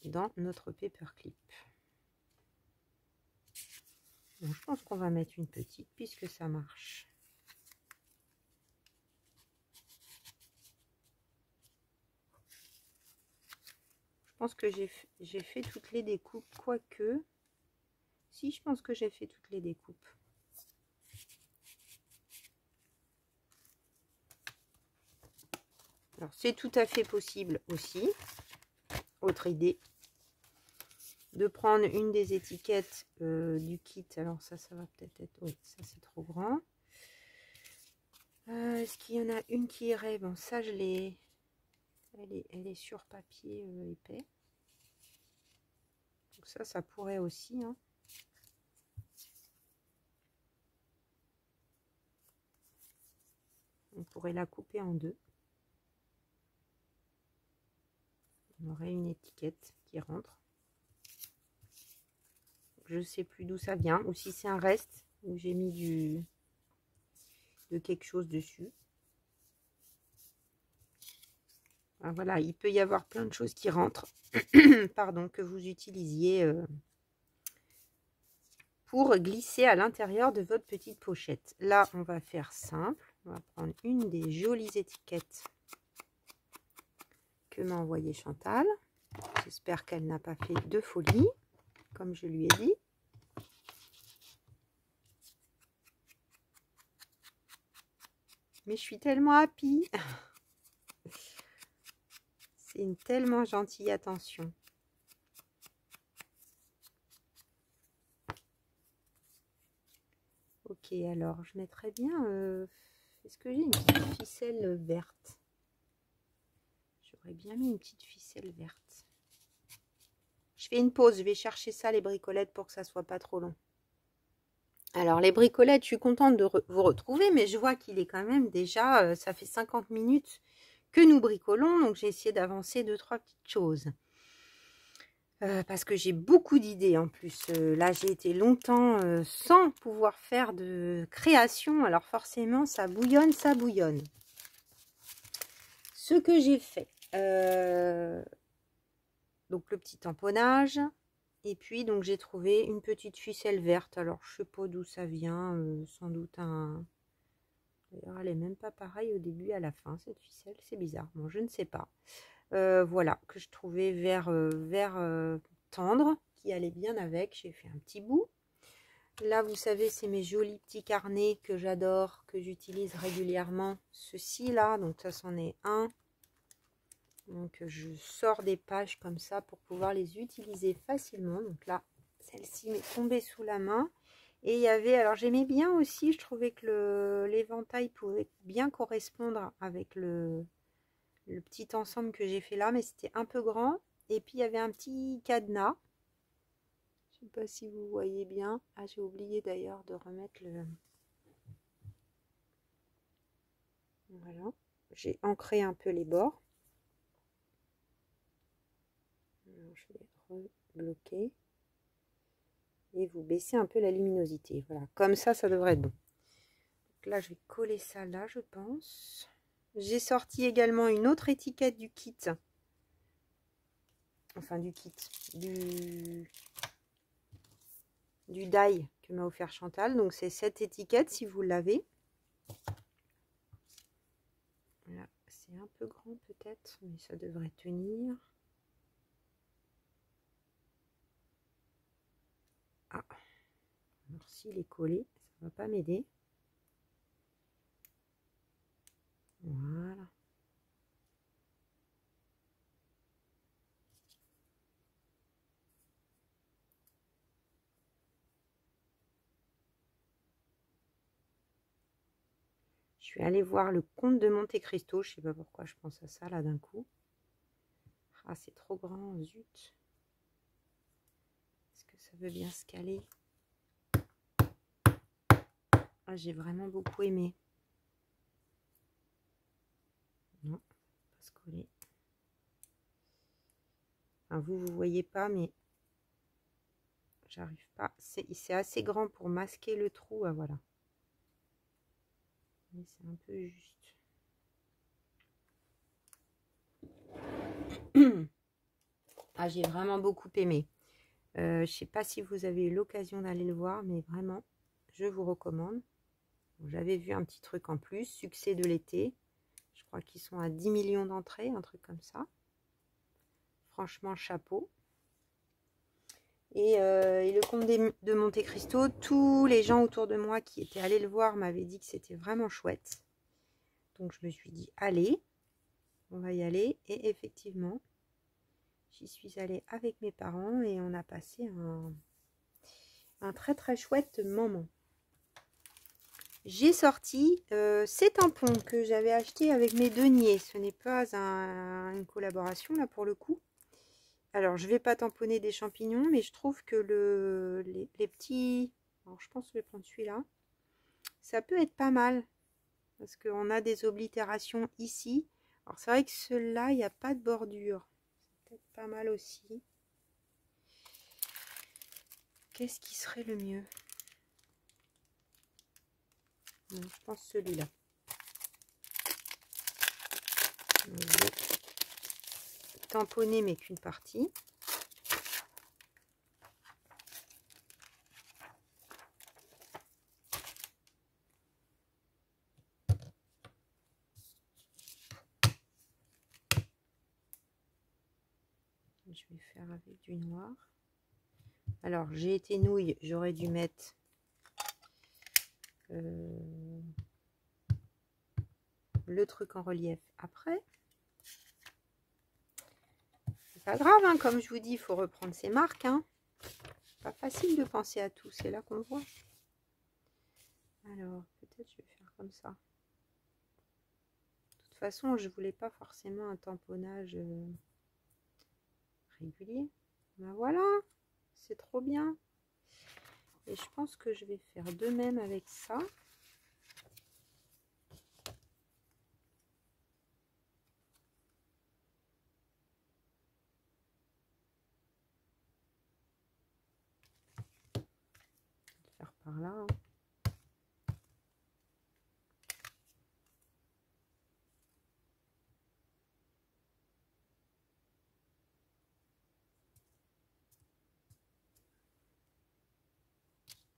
Dans notre paperclip. Bon, je pense qu'on va mettre une petite puisque ça marche. Je pense que j'ai fait toutes les découpes, quoique... Si, je pense que j'ai fait toutes les découpes. Alors, c'est tout à fait possible aussi, autre idée, de prendre une des étiquettes du kit. Alors ça va peut-être être... Oui, ça c'est trop grand. Est-ce qu'il y en a une qui irait? Bon, ça je l'ai... Elle est sur papier épais. Donc ça pourrait aussi. Hein. On pourrait la couper en deux. On aurait une étiquette qui rentre. Je ne sais plus d'où ça vient. Ou si c'est un reste où j'ai mis de quelque chose dessus. Ah, voilà, il peut y avoir plein de choses qui rentrent. Pardon, que vous utilisiez pour glisser à l'intérieur de votre petite pochette. Là, on va faire simple. On va prendre une des jolies étiquettes que m'a envoyé Chantal. J'espère qu'elle n'a pas fait de folie, comme je lui ai dit. Mais je suis tellement happy. C'est une tellement gentille attention. Ok, alors je mettrais bien... Est-ce que j'ai une petite ficelle verte? J'aurais bien mis une petite ficelle verte. Je fais une pause, je vais chercher ça, les bricolettes, pour que ça soit pas trop long. Alors, les bricolettes, je suis contente de vous retrouver, mais je vois qu'il est quand même déjà, ça fait 50 minutes que nous bricolons, donc j'ai essayé d'avancer 2-3 petites choses. Parce que j'ai beaucoup d'idées en plus. Là, j'ai été longtemps sans pouvoir faire de création, alors forcément, ça bouillonne, ça bouillonne. Ce que j'ai fait, donc le petit tamponnage, et puis donc j'ai trouvé une petite ficelle verte. Alors je sais pas d'où ça vient, sans doute un... D'ailleurs elle est même pas pareille au début et à la fin cette ficelle, c'est bizarre. Bon, je ne sais pas. Voilà, que je trouvais vert tendre, qui allait bien avec. J'ai fait un petit bout. Là vous savez, c'est mes jolis petits carnets que j'adore, que j'utilise régulièrement. Ceci là, donc ça c'en est un. Donc je sors des pages comme ça pour pouvoir les utiliser facilement. Donc là, celle-ci m'est tombée sous la main. Et il y avait, alors j'aimais bien aussi, je trouvais que l'éventail pouvait bien correspondre avec le petit ensemble que j'ai fait là, mais c'était un peu grand. Et puis il y avait un petit cadenas. Je sais pas si vous voyez bien. Ah, j'ai oublié d'ailleurs de remettre le... Voilà. J'ai ancré un peu les bords. Alors, je vais rebloquer. Et vous baissez un peu la luminosité. Voilà, comme ça devrait être bon. Donc là, je vais coller ça là, je pense. J'ai sorti également une autre étiquette du kit. Enfin, du kit. Du die que m'a offert Chantal. Donc, c'est cette étiquette, si vous l'avez. Voilà, c'est un peu grand peut-être, mais ça devrait tenir. Ah, alors s'il est collé, ça va pas m'aider. Voilà. Je suis allée voir le Comte de Monte Cristo. Je sais pas pourquoi je pense à ça là d'un coup. Ah, c'est trop grand, zut. Est-ce que ça veut bien se caler? Ah, j'ai vraiment beaucoup aimé. Non, pas se coller. Enfin, vous voyez pas, mais j'arrive pas. C'est assez grand pour masquer le trou. Ah, voilà. Mais c'est un peu juste. Ah, j'ai vraiment beaucoup aimé. Je sais pas si vous avez eu l'occasion d'aller le voir, mais vraiment, je vous recommande. J'avais vu un petit truc en plus, succès de l'été. Je crois qu'ils sont à 10 millions d'entrées, un truc comme ça. Franchement, chapeau. Et le Comte de Monte Cristo, tous les gens autour de moi qui étaient allés le voir m'avaient dit que c'était vraiment chouette. Donc je me suis dit, allez, on va y aller. Et effectivement, j'y suis allée avec mes parents et on a passé un très très chouette moment. J'ai sorti ces tampons que j'avais achetés avec mes deniers. Ce n'est pas une collaboration là pour le coup. Alors je vais pas tamponner des champignons, mais je trouve que les petits... Alors je pense que je vais prendre celui-là. Ça peut être pas mal. Parce qu'on a des oblitérations ici. Alors c'est vrai que celui-là, il n'y a pas de bordure. C'est peut-être pas mal aussi. Qu'est-ce qui serait le mieux? Je pense celui-là. Je vais tamponner mais qu'une partie. Je vais faire avec du noir. Alors j'ai été nouille, j'aurais dû mettre le truc en relief après. C'est pas grave, hein, comme je vous dis, il faut reprendre ses marques. Hein. Pas facile de penser à tout, c'est là qu'on voit. Alors, peut-être je vais faire comme ça. De toute façon, je voulais pas forcément un tamponnage régulier. Ben voilà, c'est trop bien. Et je pense que je vais faire de même avec ça. Faire par là. Hein.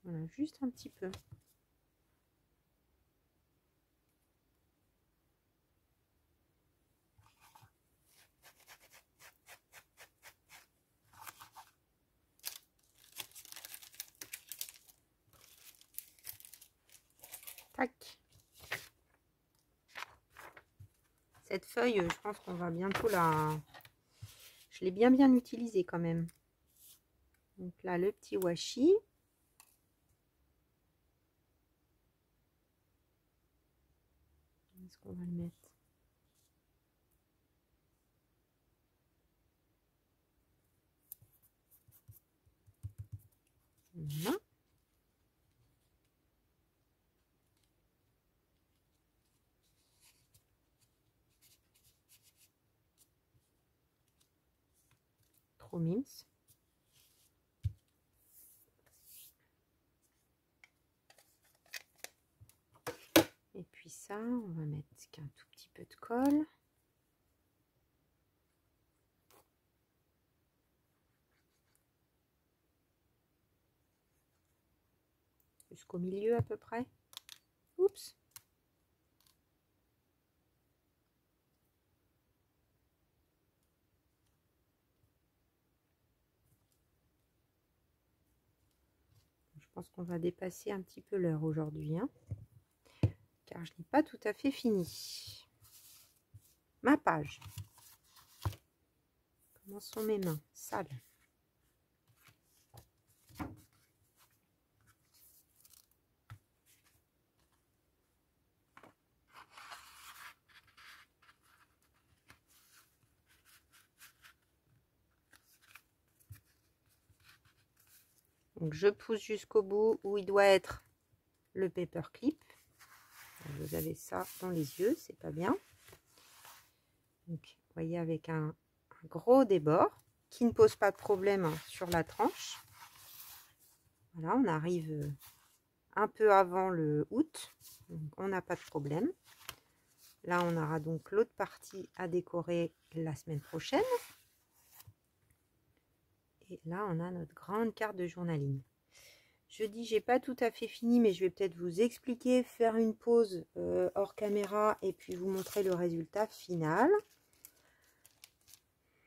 Voilà, juste un petit peu. Tac. Cette feuille, je pense qu'on va bientôt la... Je l'ai bien utilisée quand même. Donc là, le petit washi. Est-ce qu'on va le mettre? Voilà. Trop mince. Et puis ça, on va mettre qu'un tout petit peu de colle. Jusqu'au milieu à peu près. Oups. Je pense qu'on va dépasser un petit peu l'heure aujourd'hui, hein, car je n'ai pas tout à fait fini ma page. Comment sont mes mains? Sales. Donc je pousse jusqu'au bout où il doit être le paperclip. Vous avez ça dans les yeux, c'est pas bien. Donc vous voyez, avec un gros débord qui ne pose pas de problème sur la tranche. Voilà, on arrive un peu avant le août, donc on n'a pas de problème. Là, on aura donc l'autre partie à décorer la semaine prochaine. Et là, on a notre grande carte de journaling. Je dis, j'ai pas tout à fait fini, mais je vais peut-être vous expliquer, faire une pause hors caméra et puis vous montrer le résultat final.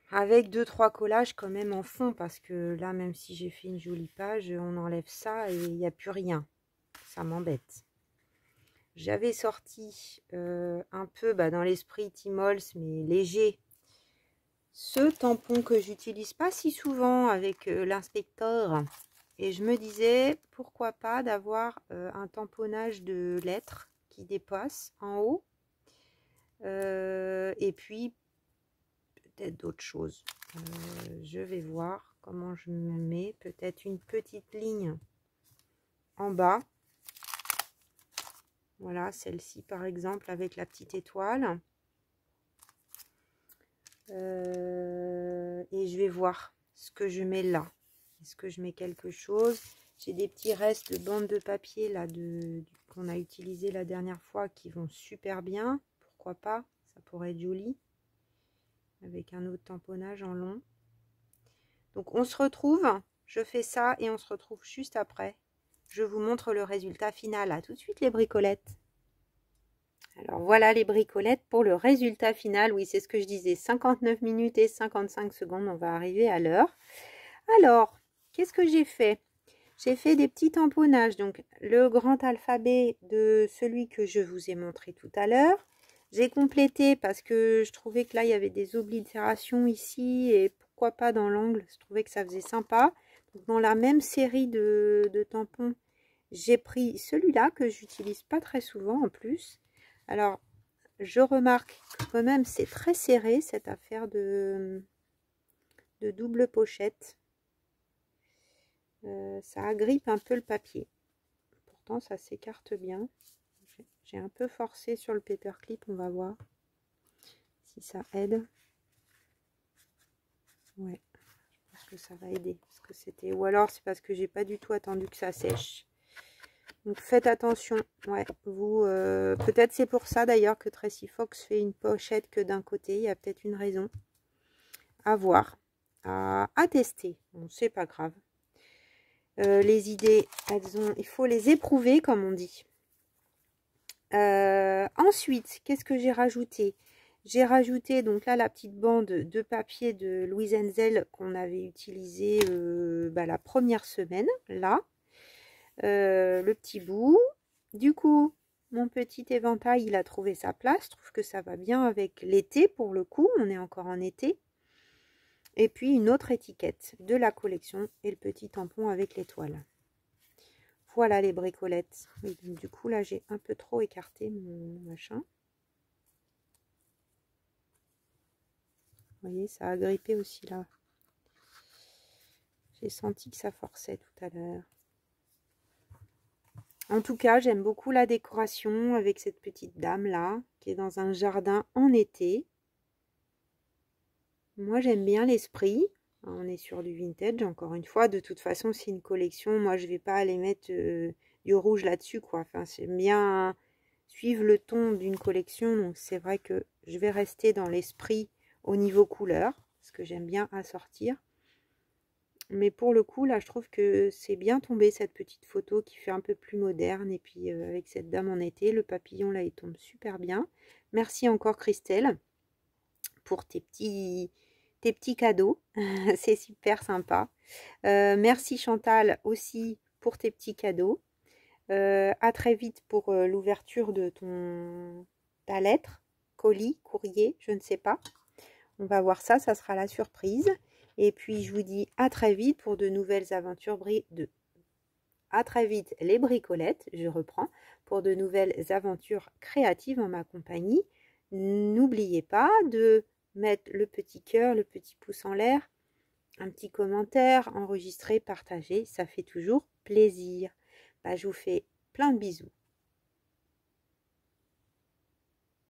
Avec 2-3 collages quand même en fond, parce que là, même si j'ai fait une jolie page, on enlève ça et il n'y a plus rien. Ça m'embête. J'avais sorti un peu dans l'esprit Timols, mais léger, ce tampon que j'utilise pas si souvent avec l'inspecteur. Et je me disais, pourquoi pas d'avoir un tamponnage de lettres qui dépasse en haut. Et puis, peut-être d'autres choses. Je vais voir comment je me mets. Peut-être une petite ligne en bas. Voilà, celle-ci par exemple avec la petite étoile. Et je vais voir ce que je mets là. Est-ce que je mets quelque chose? J'ai des petits restes de bande de papier là qu'on a utilisé la dernière fois qui vont super bien. Pourquoi pas? Ça pourrait être joli. Avec un autre tamponnage en long. Donc on se retrouve. Je fais ça et on se retrouve juste après. Je vous montre le résultat final. À tout de suite les bricolettes. Alors voilà les bricolettes pour le résultat final. Oui, c'est ce que je disais. 59 minutes et 55 secondes. On va arriver à l'heure. Alors, qu'est-ce que j'ai fait? J'ai fait des petits tamponnages. Donc, le grand alphabet de celui que je vous ai montré tout à l'heure. J'ai complété parce que je trouvais que là, il y avait des oblitérations ici. Et pourquoi pas dans l'angle? Je trouvais que ça faisait sympa. Donc, dans la même série de tampons, j'ai pris celui-là que j'utilise pas très souvent en plus. Alors, je remarque que quand même, c'est très serré cette affaire de double pochette. ça agrippe un peu le papier. Pourtant, ça s'écarte bien. J'ai un peu forcé sur le paperclip, on va voir si ça aide. Ouais, je pense que ça va aider. Parce que c'était... Ou alors, c'est parce que j'ai pas du tout attendu que ça sèche. Donc, faites attention. Ouais, vous... peut-être c'est pour ça, d'ailleurs, que Tracy Fox fait une pochette que d'un côté. Il y a peut-être une raison. À voir. À tester. Bon, c'est pas grave. Les idées, il faut les éprouver, comme on dit. Ensuite, qu'est-ce que j'ai rajouté? J'ai rajouté donc là la petite bande de papier de Louise Henzel qu'on avait utilisé la première semaine, là. Le petit bout. Du coup, mon petit éventail, il a trouvé sa place. Je trouve que ça va bien avec l'été pour le coup. On est encore en été. Et puis une autre étiquette de la collection et le petit tampon avec l'étoile. Voilà les bricolettes. Oui, donc du coup, là, j'ai un peu trop écarté mon machin. Vous voyez, ça a grippé aussi là. J'ai senti que ça forçait tout à l'heure. En tout cas, j'aime beaucoup la décoration avec cette petite dame là, qui est dans un jardin en été. Moi, j'aime bien l'esprit. On est sur du vintage, encore une fois. De toute façon, c'est une collection. Moi, je ne vais pas aller mettre du rouge là-dessus, quoi. Enfin, c'est bien suivre le ton d'une collection. Donc, c'est vrai que je vais rester dans l'esprit au niveau couleur, parce que j'aime bien assortir. Mais pour le coup, là, je trouve que c'est bien tombé, cette petite photo qui fait un peu plus moderne. Et puis, avec cette dame en été, le papillon, là, il tombe super bien. Merci encore, Christelle, pour tes petits cadeaux. C'est super sympa. Merci, Chantal, aussi, pour tes petits cadeaux. À très vite pour l'ouverture de ta lettre, colis, courrier, je ne sais pas. On va voir ça, ça sera la surprise. Et puis, je vous dis à très vite pour de nouvelles aventures à très vite les bricolettes, je reprends, pour de nouvelles aventures créatives en ma compagnie. N'oubliez pas de mettre le petit cœur, le petit pouce en l'air, un petit commentaire, enregistrer, partager, ça fait toujours plaisir. Je vous fais plein de bisous.